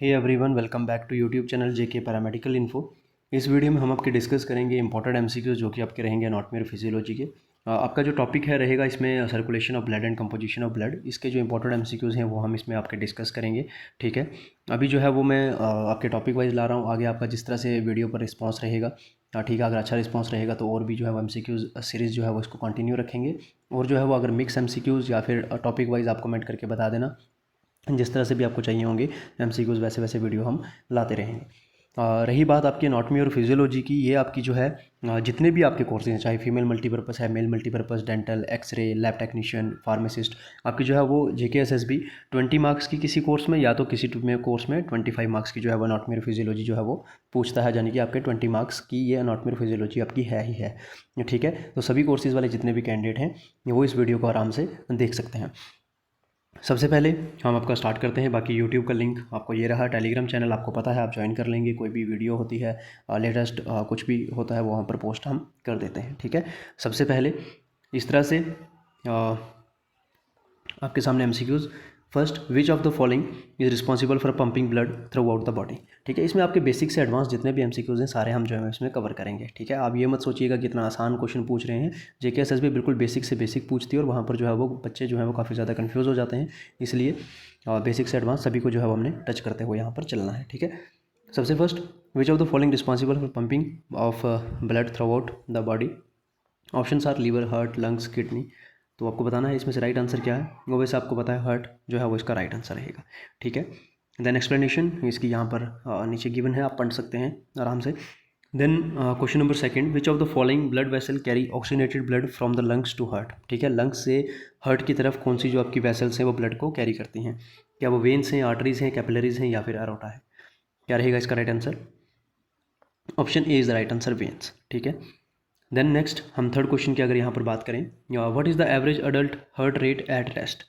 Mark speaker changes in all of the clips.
Speaker 1: Hey everyone, welcome back to YouTube channel JK paramedical info. इस video में हम आपके डिस्कस करेंगे इंपॉर्टेंट एमसीक्यूज जो कि आपके रहेंगे एनाटॉमी और फिजियोलॉजी के। आपका जो टॉपिक है रहेगा इसमें circulation of blood and composition of blood. इसके जो इंपॉर्टेंट एमसीक्यूज हैं वो हम इसमें आपके डिस्कस करेंगे। ठीक है, अभी जो है वो मैं आपके टॉपिक वाइज ला रहा हूँ। आगे आपका जिस तरह से वीडियो पर रिस्पॉन्स रहेगा, ठीक है, अगर अच्छा रिस्पॉन्स रहेगा तो और भी जो है वो एमसीक्यूज सीरीज़ जो है वो इसको कंटिन्यू रखेंगे। और जो है वो अगर मिक्स एमसीक्यूज या फिर टॉपिक वाइज आप कमेंट करके बता देना, जिस तरह से भी आपको चाहिए होंगे एमसीक्यूज़ वैसे वैसे वीडियो हम लाते रहेंगे। रही बात आपकी एनाटॉमी और फिजियोलॉजी की, ये आपकी जो है जितने भी आपके कोर्सेज हैं, चाहे फीमेल मल्टीपर्पज़ है, male multipurpose, dental, x-ray, lab technician, pharmacist, आपकी जो है वो JKSSB 20 मार्क्स की किसी कोर्स में या तो किसी में कोर्स में 25 मार्क्स की जो है वो एनाटॉमी और फिजियोलॉजी जो है वो पूछता है, यानी कि आपके 20 मार्क्स की ये एनाटॉमी और फिजियोलॉजी आपकी है ही है। ठीक है, तो सभी कोर्सेज़ वाले जितने भी कैंडिडेट हैं वो इस वीडियो को आराम से देख सकते हैं। सबसे पहले हम आपका स्टार्ट करते हैं। बाकी यूट्यूब का लिंक आपको ये रहा, टेलीग्राम चैनल आपको पता है, आप ज्वाइन कर लेंगे। कोई भी वीडियो होती है, लेटेस्ट कुछ भी होता है वो वहाँ पर पोस्ट हम कर देते हैं। ठीक है, सबसे पहले इस तरह से आपके सामने MCQs. First, which of the following is responsible for pumping blood throughout the body. ठीक है, इसमें आपके बेसिक से एडवांस जितने भी एमसीक्यूज़ हैं सारे हम जो है इसमें कवर करेंगे। ठीक है, आप ये मत सोचिएगा कि इतना आसान क्वेश्चन पूछ रहे हैं। JKSSB बिल्कुल बेसिक से बेसिक पूछती है और वहाँ पर जो है वो बच्चे जो है वो काफ़ी ज़्यादा कन्फ्यूज़ हो जाते हैं। इसलिए बेसिक से एडवांस सभी को जो है वो हमने टच करते हुए यहाँ पर चलना है। ठीक है, सबसे first, which of the following responsible for pumping of blood throughout the body. Option are liver, heart, lungs, kidney. तो आपको बताना है इसमें से राइट आंसर क्या है। वो वैसे आपको पता है हार्ट जो है वो इसका राइट आंसर रहेगा। ठीक है, देन एक्सप्लेनेशन इसकी यहाँ पर नीचे गिवन है, आप पढ़ सकते हैं आराम से। Then question number second, which of the following blood vessel carry oxygenated blood from the lungs to heart. ठीक है, लंग्स से हार्ट की तरफ कौन सी जो आपकी वेसल्स हैं वो ब्लड को कैरी करती हैं। क्या वो वेन्स हैं, आर्टरीज हैं, कैपिलरीज हैं या फिर एरोटा है। क्या रहेगा इसका right answer. Option A is the right answer, veins. ठीक है, देन नेक्स्ट हम थर्ड क्वेश्चन की अगर यहाँ पर बात करें, what is the average adult heart rate at rest.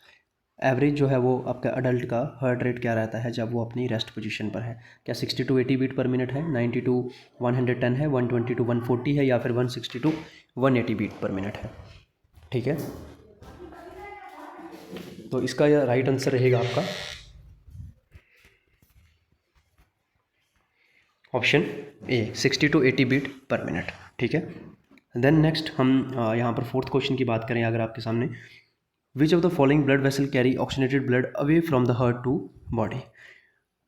Speaker 1: Average जो है वो आपका अडल्ट का हार्ट रेट क्या रहता है जब वो अपनी रेस्ट पोजीशन पर है। क्या 60 टू 80 बीट पर मिनट है, 90 टू 110 है, 120 टू 140 है या फिर 160 टू 180 बीट पर मिनट है। ठीक है, तो इसका यह राइट आंसर रहेगा आपका option A, 60 to 80 beat per minute. ठीक है, देन नेक्स्ट हम यहाँ पर फोर्थ क्वेश्चन की बात करें अगर आपके सामने, which of the following blood vessel carry oxygenated blood away from the heart to body.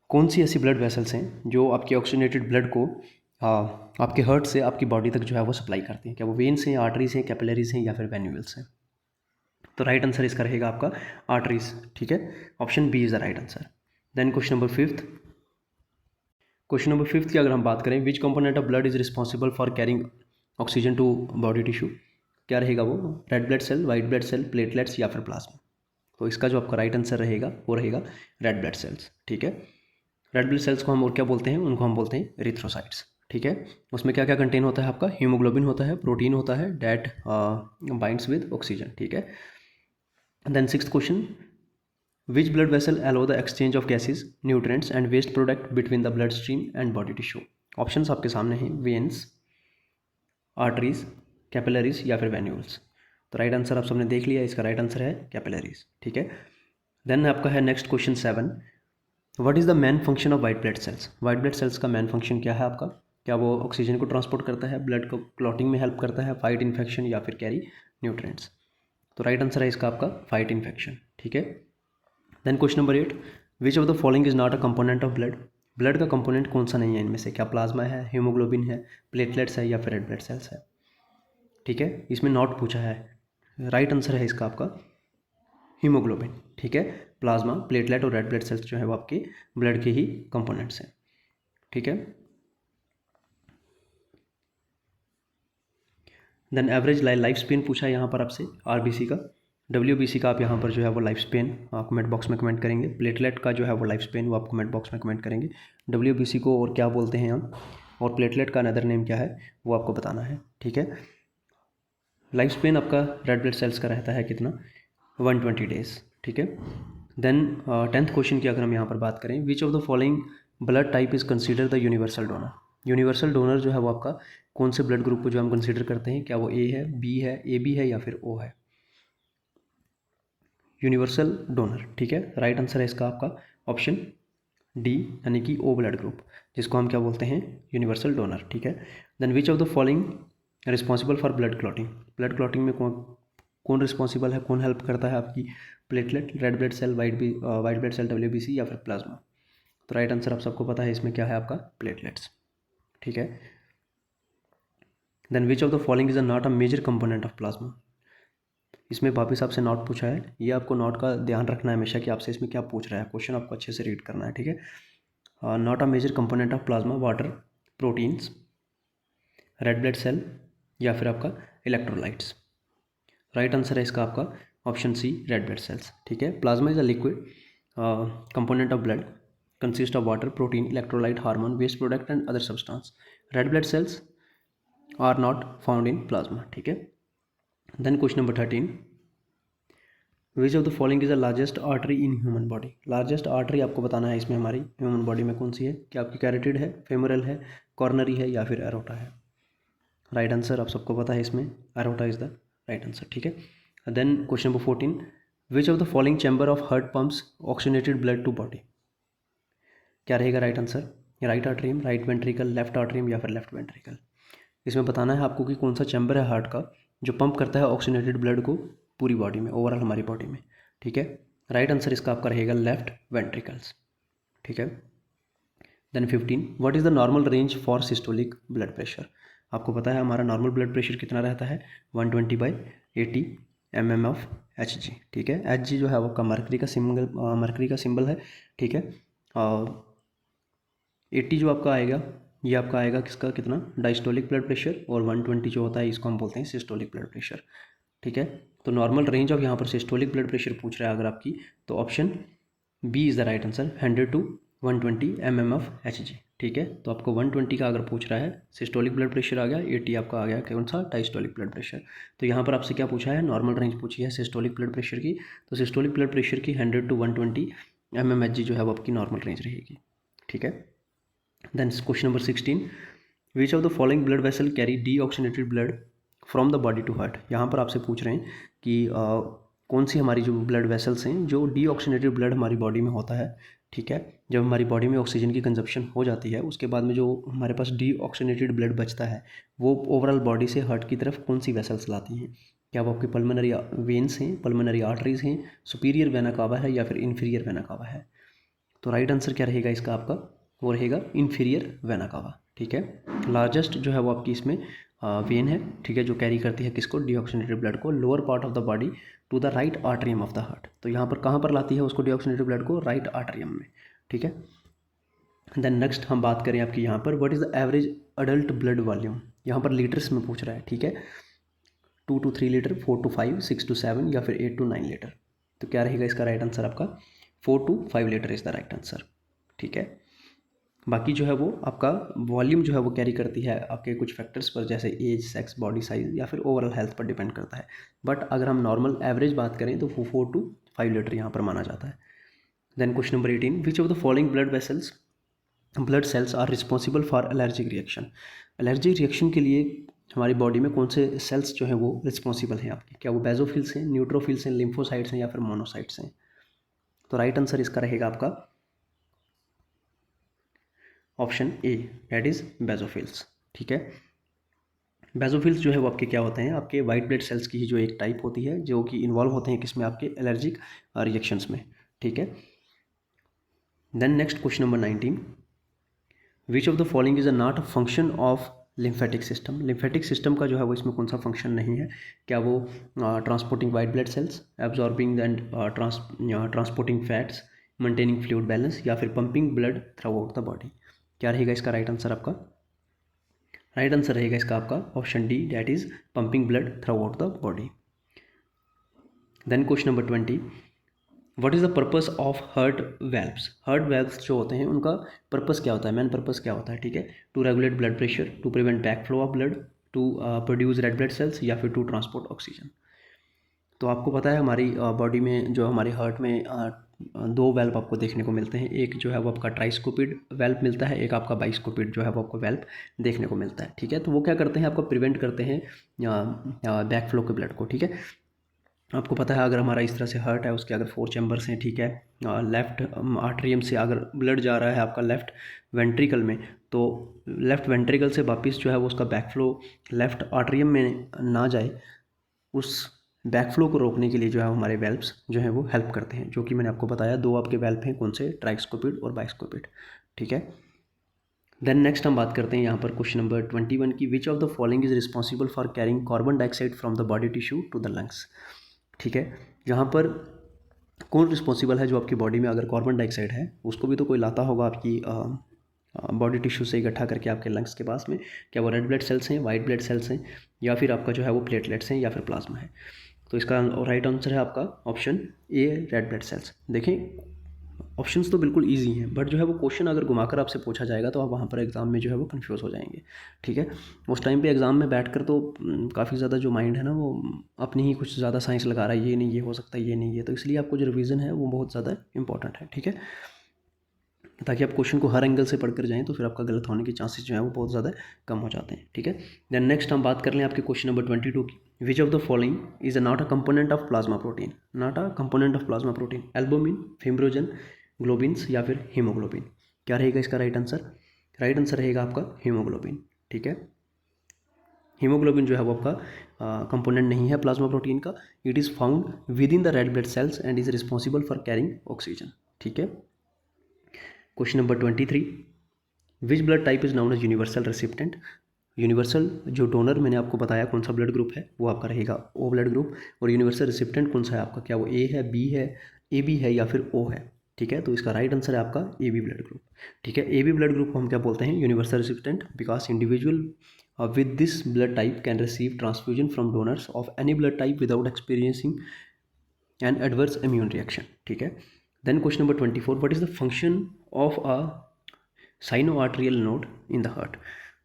Speaker 1: कौन सी ऐसी ब्लड वेसल्स हैं जो आपके ऑक्सीजनेटेड ब्लड को आपके हार्ट से आपकी बॉडी तक जो है वो सप्लाई करती हैं। क्या वो वेन्स हैं, आर्टरीज हैं, कैपिलरीज हैं या फिर वेन्यूल्स हैं। तो राइट आंसर इसका रहेगा आपका आर्टरीज। ठीक है, option B is the right answer. Then question number fifth, question number fifth की अगर हम बात करें, which component of blood is responsible for carrying oxygen to body tissue. क्या रहेगा वो, red blood cell, white blood cell, platelets या फिर प्लाज्मा। तो इसका जो आपका राइट आंसर रहेगा वो रहेगा रेड ब्लड सेल्स। ठीक है, रेड ब्लड सेल्स को हम और क्या बोलते हैं, उनको हम बोलते हैं एरिथ्रोसाइट्स। ठीक है, उसमें क्या क्या कंटेन होता है आपका, हीमोग्लोबिन होता है, प्रोटीन होता है, डैट बाइंड्स विद ऑक्सीजन। ठीक है, then sixth question, which blood vessel allow the exchange of gases, nutrients and waste product between the blood stream and body tissue. Options आपके सामने हैं, वेन्स, आर्टरीज, कैपिलरीज या फिर venules. तो right answer आप सबने देख लिया, इसका राइट आंसर है कैपिलरीज। ठीक है, देन आपका है next question 7, what is the main function of white blood sales. White blood sales का मेन फंक्शन क्या है आपका। क्या वो ऑक्सीजन को ट्रांसपोर्ट करता है, ब्लड को क्लॉटिंग में हेल्प करता है, फाइट इन्फेक्शन या फिर कैरी न्यूट्रिएंट्स। तो राइट आंसर है इसका आपका फाइट इन्फेक्शन। ठीक है, then question number 8, which of the following is not a component of blood. Blood का कंपोनेंट कौन सा नहीं है इनमें से। क्या प्लाज्मा है, हीमोग्लोबिन है, प्लेटलेट्स है या फिर रेड ब्लड सेल्स है। ठीक है, इसमें नॉट पूछा है, राइट आंसर है इसका आपका हीमोग्लोबिन। ठीक है, प्लाज्मा, प्लेटलेट और रेड ब्लड सेल्स जो है वो आपके ब्लड के ही कंपोनेंट्स हैं। ठीक है, देन एवरेज लाइफ स्पेन पूछा है यहाँ पर आपसे आरबीसी का, WBC का आप यहाँ पर जो है वो लाइफ स्पेन कमेंट बॉक्स में कमेंट करेंगे। प्लेटलेट का जो है वो लाइफ स्पेन वो आप कमेंट बॉक्स में कमेंट करेंगे। WBC को और क्या बोलते हैं हम, और प्लेटलेट का अनदर नेम क्या है वो आपको बताना है। ठीक है, लाइफ स्पेन आपका रेड ब्लड सेल्स का रहता है कितना, 120 डेज। ठीक है, देन 10th क्वेश्चन की अगर हम यहाँ पर बात करें, विच of the following blood type is consider the universal donor. Universal donor जो है वो आपका कौन से ब्लड ग्रुप को जो हम कंसीडर करते हैं, क्या वो ए है, बी है, AB है या फिर O है। Universal donor. ठीक है, राइट आंसर है इसका आपका ऑप्शन डी यानी कि ओ ब्लड ग्रुप, जिसको हम क्या बोलते हैं, यूनिवर्सल डोनर, ठीक है। Then which of the following responsible for blood clotting, blood clotting में कौन रिस्पॉन्सिबल है, कौन हेल्प करता है आपकी, platelet, red blood cell, white blood cell WBC या फिर प्लाज्मा। तो राइट आंसर आप सबको पता है इसमें क्या है आपका, प्लेटलेट्स, ठीक है। Then which of the following is not a major component of plasma, इसमें वापस आपसे नॉट पूछा है, ये आपको नॉट का ध्यान रखना है हमेशा कि आपसे इसमें क्या पूछ रहा है, क्वेश्चन आपको अच्छे से रीड करना है, ठीक है। Not a major component of plasma, water, proteins, red blood cell या फिर आपका इलेक्ट्रोलाइट्स। राइट आंसर है इसका आपका option C, red blood cells, ठीक है। Plasma is a liquid component of blood, consist of water, protein, electrolyte, hormone, waste product and other substance. Red blood cells are not found in plasma, ठीक है। Then question number 13, which of the following is the largest artery in human body, largest artery आपको बताना है इसमें हमारी human body में कौन सी है, क्या आपकी कैरोटिड है, फेमोरल है, कॉर्नरी है या फिर एरोटा है। राइट आंसर आप सबको पता है इसमें aorta is the right answer, ठीक है। Then question number 14, which of the following chamber of heart pumps oxygenated blood to body, क्या रहेगा right answer, right atrium, right ventricle, left atrium या फिर लेफ्ट वेंट्रिकल। इसमें बताना है आपको कि कौन सा चैम्बर है हार्ट का जो पंप करता है ऑक्सीजनेटेड ब्लड को पूरी बॉडी में, ओवरऑल हमारी बॉडी में, ठीक है। राइट आंसर इसका आपका रहेगा लेफ्ट वेंट्रिकल्स, ठीक है। Then 15, what is the normal range for systolic blood pressure, आपको पता है हमारा नॉर्मल ब्लड प्रेशर कितना रहता है, 120/80 mm ऑफ Hg, ठीक है। Hg जो है वो आपका मर्करी का सिंबल है, ठीक है। और 80 जो आपका आएगा, ये आपका आएगा किसका, कितना, डायस्टोलिक ब्लड प्रेशर, और 120 जो होता है इसको हम बोलते हैं सिस्टोलिक ब्लड प्रेशर, ठीक है। तो नॉर्मल रेंज ऑफ यहाँ पर सिस्टोलिक ब्लड प्रेशर पूछ रहा है अगर आपकी, तो option B is the right answer, 100 to 120 mm of Hg, ठीक है। तो आपको 120 का अगर पूछ रहा है सिस्टोलिक ब्लड प्रेशर आ गया, 80 आपका आ गया कौन सा, डायस्टोलिक ब्लड प्रेशर। तो यहाँ पर आपसे क्या पूछा है, नॉर्मल रेंज पूछी है सिस्टोलिक ब्लड प्रेशर की, तो सिस्टोलिक ब्लड प्रेशर की 100 to 120 mm Hg जो है वो आपकी नॉर्मल रेंज रहेगी, ठीक है। Then question number 16, which of the following blood vessel carry deoxygenated blood from the body to heart, यहाँ पर आपसे पूछ रहे हैं कि कौन सी हमारी जो ब्लड वेसल्स हैं जो डीऑक्सीजनेटेड ब्लड हमारी बॉडी में होता है, ठीक है। जब हमारी बॉडी में ऑक्सीजन की कंजप्शन हो जाती है उसके बाद में जो हमारे पास डीऑक्सीजनेटेड ब्लड बचता है वो ओवरऑल बॉडी से हार्ट की तरफ कौन सी वेसल्स लाती हैं, क्या वो आपकी पल्मोनरी वेन्स हैं, पल्मोनरी आर्टरीज हैं, सुपीरियर वेना कावा है या फिर इन्फीरियर वेना कावा है। तो राइट आंसर क्या रहेगा इसका आपका, वो रहेगा इन्फीरियर वेना कावा, ठीक है। लार्जेस्ट जो है वो आपकी इसमें वेन है, ठीक है, जो कैरी करती है किसको, डीऑक्सीजनेटेड ब्लड को lower part of the body to the right atrium of the heart. तो यहाँ पर कहाँ पर लाती है उसको डीऑक्सीजनेटेड ब्लड को, राइट आर्टरियम में, ठीक है। देन नेक्स्ट हम बात करें आपकी यहाँ पर, what is the average adult blood volume, यहाँ पर लीटर्स में पूछ रहा है, ठीक है। 2 to 3 लीटर, 4 to 5, 6 to 7 या फिर 8 to 9 लीटर। तो क्या रहेगा इसका राइट आंसर आपका, 4 to 5 litre is the right answer, ठीक है। बाकी जो है वो आपका वॉल्यूम जो है वो कैरी करती है आपके कुछ फैक्टर्स पर, जैसे एज, सेक्स, बॉडी साइज या फिर ओवरऑल हेल्थ पर डिपेंड करता है, बट अगर हम नॉर्मल एवरेज बात करें तो वो 4 to 5 लीटर यहाँ पर माना जाता है। Then question number 18, which of the following blood cells are responsible for allergic reaction, allergic reaction के लिए हमारी बॉडी में कौन से सेल्स जो हैं वो रिस्पॉन्सिबल हैं आपके, क्या वो बेजोफिल्स हैं, न्यूट्रोफिल्स हैं, लिम्फोसाइट्स हैं या फिर मोनोसाइट्स हैं। तो राइट आंसर इसका रहेगा आपका option A, that is basophils, ठीक है। बेजोफिल्स जो है वो आपके क्या होते हैं, आपके वाइट ब्लड सेल्स की ही जो एक टाइप होती है जो कि इन्वॉल्व होते हैं किसमें, आपके एलर्जिक रिएक्शंस में, ठीक है। Then next question number 19, which of the following is a not a function of lymphatic system, lymphatic system का जो है वो इसमें कौन सा फंक्शन नहीं है, क्या वो transporting white blood cells, absorbing and transporting fats, maintaining fluid balance या फिर pumping blood throughout the body. क्या रहेगा इसका राइट आंसर आपका, राइट आंसर रहेगा इसका आपका option D, that is pumping blood throughout the body. Then question number 20, what is the purpose of heart valves, heart valves जो होते हैं उनका पर्पस क्या होता है, मेन पर्पस क्या होता है, ठीक है। To regulate blood pressure, to prevent back flow of blood, to produce red blood cells या फिर टू ट्रांसपोर्ट ऑक्सीजन। तो आपको पता है हमारी बॉडी में जो हमारे हार्ट में दो वेल्व आपको देखने को मिलते हैं, एक जो है वो आपका ट्राइस्कोपिड वेल्व मिलता है, एक आपका बाइस्कोपिड जो है वो आपको वेल्व देखने को मिलता है, ठीक है। तो वो क्या करते हैं, आपको प्रिवेंट करते हैं बैक फ्लो के ब्लड को, ठीक है। आपको पता है अगर हमारा इस तरह से हार्ट है, उसके अगर 4 चैम्बर्स हैं, ठीक है, लेफ़्ट आर्टरियम से अगर ब्लड जा रहा है आपका लेफ़्ट वेंट्रिकल में, तो लेफ़्ट वेंट्रिकल से वापस जो है वो उसका बैक फ्लो लेफ़्ट आर्टरियम में ना जाए, उस बैक फ्लो को रोकने के लिए जो है हमारे वेल्व्स जो है वो हेल्प करते हैं, जो कि मैंने आपको बताया 2 आपके वेल्व हैं, कौन से, ट्राइस्कोपिड और बाइस्कोपिड, ठीक है। देन नेक्स्ट हम बात करते हैं यहाँ पर क्वेश्चन नंबर 21 की, which of the following is responsible for carrying carbon dioxide from the body tissue to the lungs, ठीक है। यहाँ पर कौन रिस्पॉन्सिबल है, जो आपकी बॉडी में अगर कार्बन डाइऑक्साइड है उसको भी तो कोई लाता होगा आपकी बॉडी टिश्यू से इकट्ठा करके आपके लंग्स के पास में, क्या वो रेड ब्लड सेल्स हैं, वाइट ब्लड सेल्स हैं, या फिर आपका जो है वो प्लेटलेट्स हैं, या फिर प्लाज्मा है। तो इसका राइट आंसर है आपका ऑप्शन ए, रेड ब्लड सेल्स। देखें ऑप्शंस तो बिल्कुल इजी हैं, बट जो है वो क्वेश्चन अगर घुमाकर आपसे पूछा जाएगा तो आप वहाँ पर एग्ज़ाम में जो है वो कंफ्यूज हो जाएंगे, ठीक है। उस टाइम पे एग्ज़ाम में बैठकर तो काफ़ी ज़्यादा जो माइंड है ना वो अपनी ही कुछ ज़्यादा साइंस लगा रहा है, ये नहीं ये हो सकता है, ये नहीं ये, तो इसलिए आपको जो रिवीजन है वो बहुत ज़्यादा इंपॉर्टेंट है, ठीक है, ताकि आप क्वेश्चन को हर एंगल से पढ़कर जाएं, तो फिर आपका गलत होने के चांसेस जो है वो बहुत ज़्यादा कम हो जाते हैं, ठीक है। देन नेक्स्ट हम बात कर लें आपके क्वेश्चन नंबर 22 की, which of the following is not a component of plasma protein, not a component of plasma protein, albumin, fibrinogen, globins, या फिर हीमोग्लोबिन। क्या रहेगा इसका राइट आंसर? राइट आंसर रहेगा आपका हीमोग्लोबिन, ठीक है। हीमोग्लोबिन जो है वो आपका कंपोनेंट नहीं है प्लाज्मा प्रोटीन का, it is found within the red blood cells and is responsible for carrying oxygen, ठीक है। Question number 23, which blood type is known as universal recipient, universal जो डोनर मैंने आपको बताया कौन सा ब्लड ग्रुप है वो आपका रहेगा ओ ब्लड ग्रुप, और यूनिवर्सल रेसिपिएंट कौन सा है आपका, क्या वो ए है, बी है, ए बी है, या फिर ओ है, ठीक है। तो इसका राइट आंसर है आपका ए बी ब्लड ग्रुप, ठीक है। ए बी ब्लड ग्रुप को हम क्या बोलते हैं, universal recipient, because individual with this blood type can receive transfusion from donors of any blood type without experiencing an adverse immune reaction, ठीक है। Then question number 24, what is the function of a sino arterial node in the heart,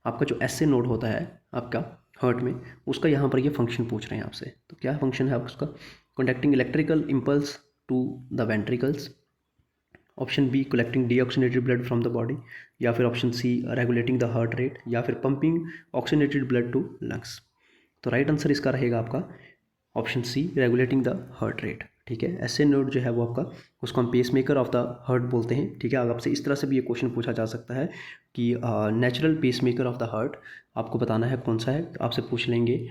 Speaker 1: आपका जो S A node होता है आपका heart में, उसका यहाँ पर ये फंक्शन पूछ रहे हैं आपसे, तो क्या फंक्शन है उसका, conducting electrical impulse to the ventricles, option B collecting deoxygenated blood from the body, या फिर option C regulating the heart rate, या फिर pumping oxygenated blood to lungs. तो राइट आंसर इसका रहेगा आपका option C, regulating the heart rate, ठीक है। एस ए नोड जो है वो आपका, उसको हम pacemaker of the heart बोलते हैं, ठीक है। अगर आपसे इस तरह से भी ये क्वेश्चन पूछा जा सकता है कि natural pacemaker of the heart आपको बताना है कौन सा है, तो आपसे पूछ लेंगे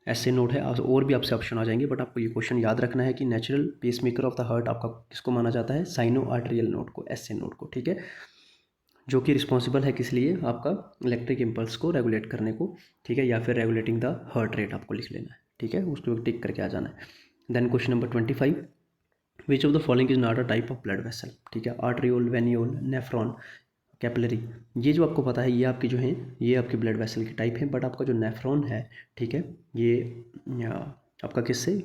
Speaker 1: एस ए नोड है, और भी आपसे ऑप्शन आ जाएंगे, बट आपको ये क्वेश्चन याद रखना है कि natural pacemaker of the heart आपका किसको माना जाता है, साइनो आर्टेरियल नोड को, एस ए नोड को, ठीक है, जो कि रिस्पॉन्सिबल है किस लिए, आपका इलेक्ट्रिक इम्पल्स को रेगुलेट करने को, ठीक है, या फिर रेगुलेटिंग द हार्ट रेट आपको लिख लेना है, ठीक है, उसको टिक करके आ जाना है। Then question number 25, which of the following is not a type of blood vessel, ठीक है, आर्ट्रियोल, वेनियोल, नेफ्रॉन, कैपिलरी, ये जो आपको पता है ये आपकी जो है ये आपकी ब्लड वेसल की टाइप है, बट आपका जो नेफ्रॉन है, ठीक है, ये आपका किससे,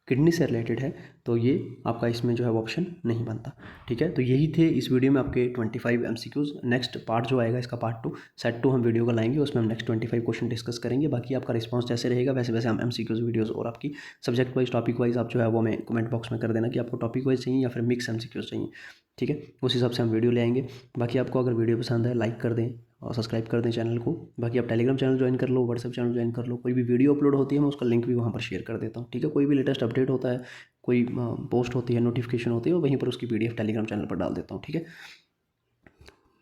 Speaker 1: किडनी से रिलेटेड है, तो ये आपका इसमें जो है वो ऑप्शन नहीं बनता, ठीक है। तो यही थे इस वीडियो में आपके 25 MCQs। नेक्स्ट पार्ट जो आएगा इसका पार्ट 2, सेट 2 हम वीडियो का लाएंगे, उसमें हम नेक्स्ट 25 क्वेश्चन डिस्कस करेंगे। बाकी आपका रिस्पांस जैसे रहेगा वैसे वैसे हम MCQs वीडियोज़ और आपकी सब्जेक्ट वाइज, टॉपिक वाइज आप जो है वो हमें कमेंट बॉक्स में कर देना कि आपको टॉपिक वाइज चाहिए या फिर मिक्स MCQs चाहिए, ठीक है, उस हिसाब से हम वीडियो ले आएंगे। बाकी आपको अगर वीडियो पसंद है लाइक कर दें और सब्सक्राइब कर दें चैनल को। बाकी आप टेलीग्राम चैनल ज्वाइन कर लो, व्हाट्सएप चैनल ज्वाइन कर लो, कोई भी वीडियो अपलोड होती है मैं उसका लिंक भी वहाँ पर शेयर कर देता हूँ, ठीक है। कोई भी लेटेस्ट अपडेट होता है, कोई पोस्ट होती है, नोटिफिकेशन होती है, वहीं पर उसकी PDF टेलीग्राम चैनल पर डाल देता हूँ, ठीक है।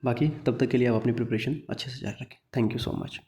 Speaker 1: बाकी तब तक के लिए आप अपनी प्रिपरेशन अच्छे से जारी रखें। Thank you so much.